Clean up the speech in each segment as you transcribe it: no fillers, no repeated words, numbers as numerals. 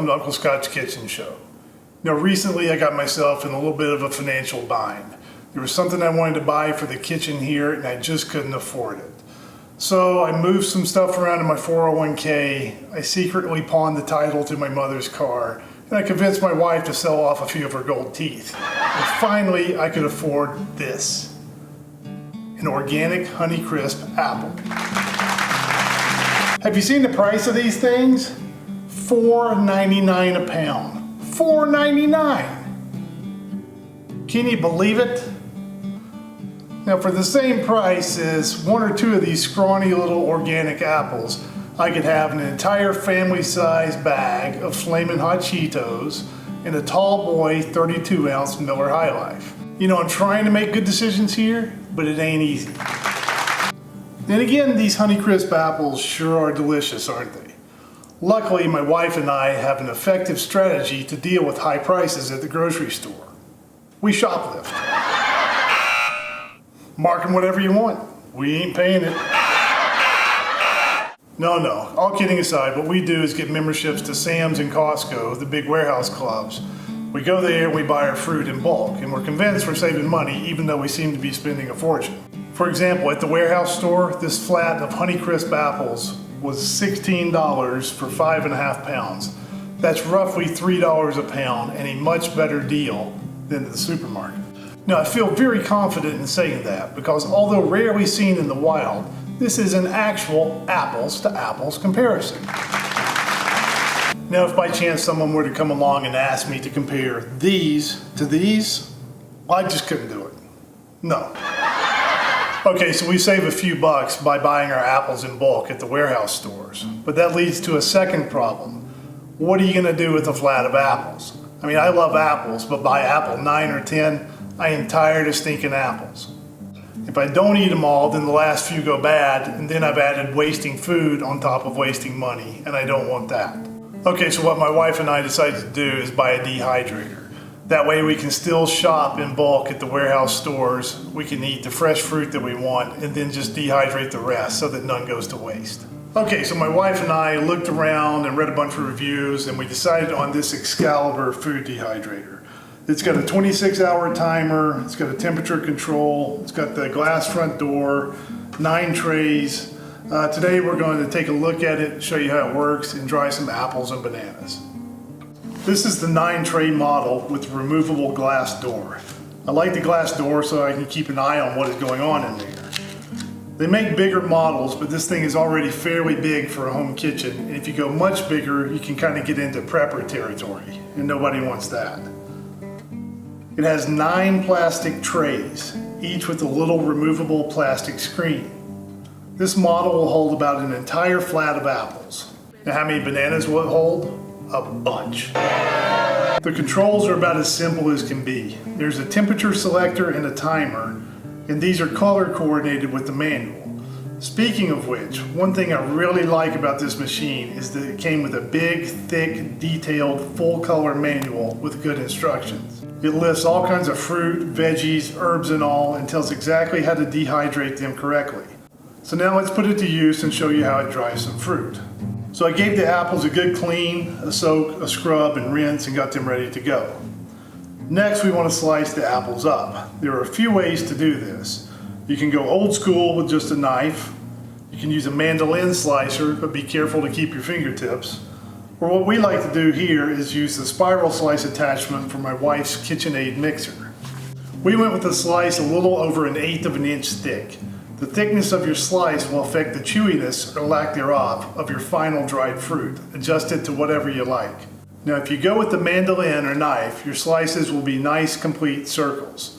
welcome to Uncle Scott's Kitchen Show. Now recently I got myself in a little bit of a financial bind. There was something I wanted to buy for the kitchen here and I just couldn't afford it. So I moved some stuff around in my 401k, I secretly pawned the title to my mother's car, and I convinced my wife to sell off a few of her gold teeth. And finally I could afford this, an organic honeycrisp apple. Have you seen the price of these things? $4.99 a pound. $4.99! Can you believe it? Now for the same price as one or two of these scrawny little organic apples, I could have an entire family-sized bag of Flamin' Hot Cheetos and a Tall Boy 32-ounce Miller High Life. You know, I'm trying to make good decisions here, but it ain't easy. Then again, these Honeycrisp apples sure are delicious, aren't they? Luckily, my wife and I have an effective strategy to deal with high prices at the grocery store. We shoplift. Mark them whatever you want. We ain't paying it. No, all kidding aside, what we do is get memberships to Sam's and Costco, the big warehouse clubs. We go there and we buy our fruit in bulk, and we're convinced we're saving money even though we seem to be spending a fortune. For example, at the warehouse store, this flat of Honeycrisp apples was $16 for 5.5 pounds. That's roughly $3 a pound and a much better deal than at the supermarket. Now, I feel very confident in saying that because although rarely seen in the wild, this is an actual apples to apples comparison. Now, if by chance someone were to come along and ask me to compare these to these, I just couldn't do it. No. Okay, so we save a few bucks by buying our apples in bulk at the warehouse stores. But that leads to a second problem. What are you gonna do with a flat of apples? I mean, I love apples, but by apple 9 or 10, I am tired of stinking apples. If I don't eat them all, then the last few go bad, and then I've added wasting food on top of wasting money, and I don't want that. Okay, so what my wife and I decided to do is buy a dehydrator. That way we can still shop in bulk at the warehouse stores, we can eat the fresh fruit that we want, and then just dehydrate the rest so that none goes to waste. Okay, so my wife and I looked around and read a bunch of reviews, and we decided on this Excalibur food dehydrator. It's got a 26-hour timer, it's got a temperature control, it's got the glass front door, 9 trays. Today we're going to take a look at it, show you how it works, and dry some apples and bananas. This is the 9-tray model with the removable glass door. I like the glass door so I can keep an eye on what is going on in there. They make bigger models, but this thing is already fairly big for a home kitchen, and if you go much bigger, you can kind of get into prepper territory, and nobody wants that. It has 9 plastic trays, each with a little removable plastic screen. This model will hold about an entire flat of apples. Now how many bananas will it hold? A bunch. The controls are about as simple as can be. There's a temperature selector and a timer, and these are color coordinated with the manual. Speaking of which, one thing I really like about this machine is that it came with a big, thick, detailed, full color manual with good instructions. It lists all kinds of fruit, veggies, herbs and all, and tells exactly how to dehydrate them correctly. So now let's put it to use and show you how it dries some fruit. So I gave the apples a good clean, a soak, a scrub, and rinse, and got them ready to go. Next, we want to slice the apples up. There are a few ways to do this. You can go old school with just a knife. You can use a mandolin slicer, but be careful to keep your fingertips. Or what we like to do here is use the spiral slice attachment from my wife's KitchenAid mixer. We went with a slice a little over 1/8 of an inch thick. The thickness of your slice will affect the chewiness or lack thereof of your final dried fruit. Adjust it to whatever you like. Now if you go with the mandolin or knife, your slices will be nice complete circles.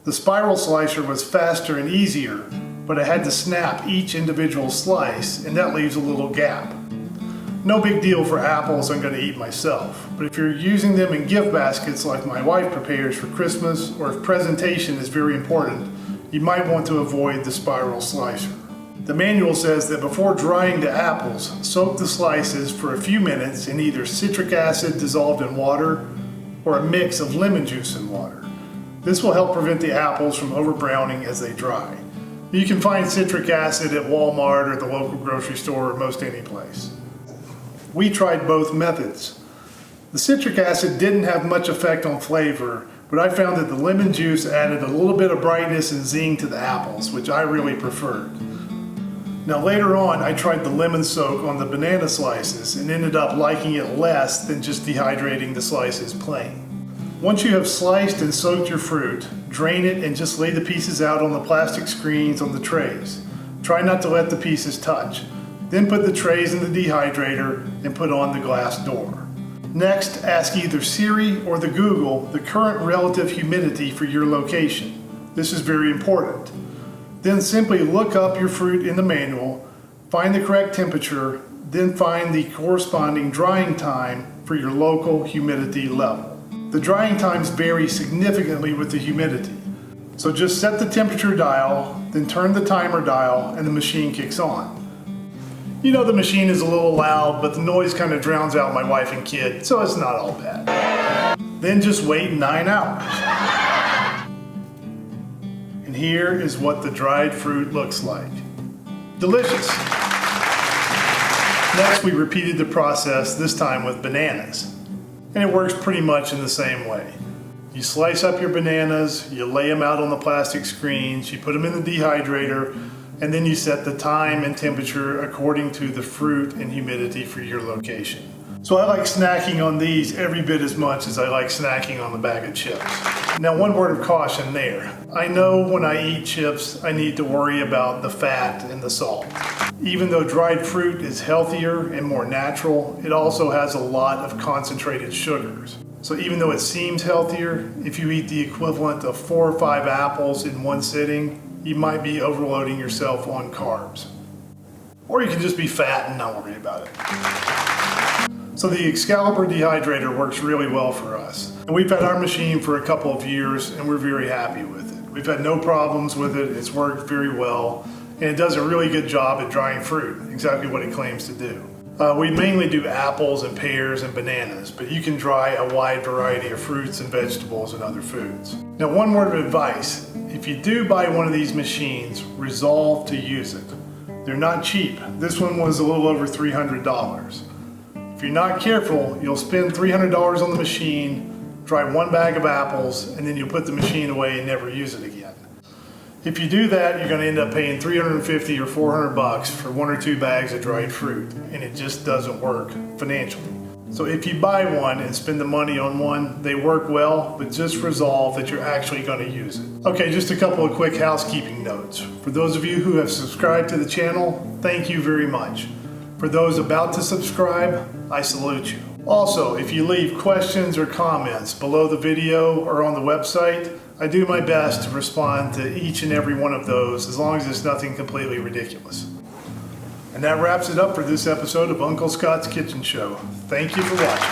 The spiral slicer was faster and easier, but I had to snap each individual slice, and that leaves a little gap. No big deal for apples I'm going to eat myself, but if you're using them in gift baskets like my wife prepares for Christmas, or if presentation is very important, you might want to avoid the spiral slicer. The manual says that before drying the apples, soak the slices for a few minutes in either citric acid dissolved in water or a mix of lemon juice and water. This will help prevent the apples from overbrowning as they dry. You can find citric acid at Walmart or the local grocery store or most any place. We tried both methods. The citric acid didn't have much effect on flavor, but I found that the lemon juice added a little bit of brightness and zing to the apples, which I really preferred. Now later on, I tried the lemon soak on the banana slices and ended up liking it less than just dehydrating the slices plain. Once you have sliced and soaked your fruit, drain it and just lay the pieces out on the plastic screens on the trays. Try not to let the pieces touch. Then put the trays in the dehydrator and put on the glass door. Next, ask either Siri or the Google the current relative humidity for your location. This is very important. Then simply look up your fruit in the manual, find the correct temperature, then find the corresponding drying time for your local humidity level. The drying times vary significantly with the humidity. So just set the temperature dial, then turn the timer dial, and the machine kicks on. You know the machine is a little loud, but the noise kind of drowns out my wife and kid, so it's not all bad. Then just wait 9 hours. And here is what the dried fruit looks like. Delicious. Next, we repeated the process, this time with bananas. And it works pretty much in the same way. You slice up your bananas, you lay them out on the plastic screens, you put them in the dehydrator, and then you set the time and temperature according to the fruit and humidity for your location. So I like snacking on these every bit as much as I like snacking on the bag of chips. Now, one word of caution there. I know when I eat chips, I need to worry about the fat and the salt. Even though dried fruit is healthier and more natural, it also has a lot of concentrated sugars. So even though it seems healthier, if you eat the equivalent of 4 or 5 apples in one sitting, you might be overloading yourself on carbs. Or you can just be fat and not worry about it. So the Excalibur Dehydrator works really well for us. And we've had our machine for a couple of years and we're very happy with it. We've had no problems with it, it's worked very well, and it does a really good job at drying fruit, exactly what it claims to do. We mainly do apples and pears and bananas, but you can dry a wide variety of fruits and vegetables and other foods. Now, one word of advice, if you do buy one of these machines, resolve to use it. They're not cheap. This one was a little over $300. If you're not careful, you'll spend $300 on the machine, dry 1 bag of apples, and then you'll put the machine away and never use it again. If you do that, you're going to end up paying $350 or $400 for 1 or 2 bags of dried fruit, and it just doesn't work financially. So if you buy one and spend the money on one, they work well, but just resolve that you're actually going to use it. Okay, just a couple of quick housekeeping notes. For those of you who have subscribed to the channel, thank you very much. For those about to subscribe, I salute you. Also, if you leave questions or comments below the video or on the website, I do my best to respond to each and every one of those, as long as it's nothing completely ridiculous. And that wraps it up for this episode of Uncle Scott's Kitchen Show. Thank you for watching.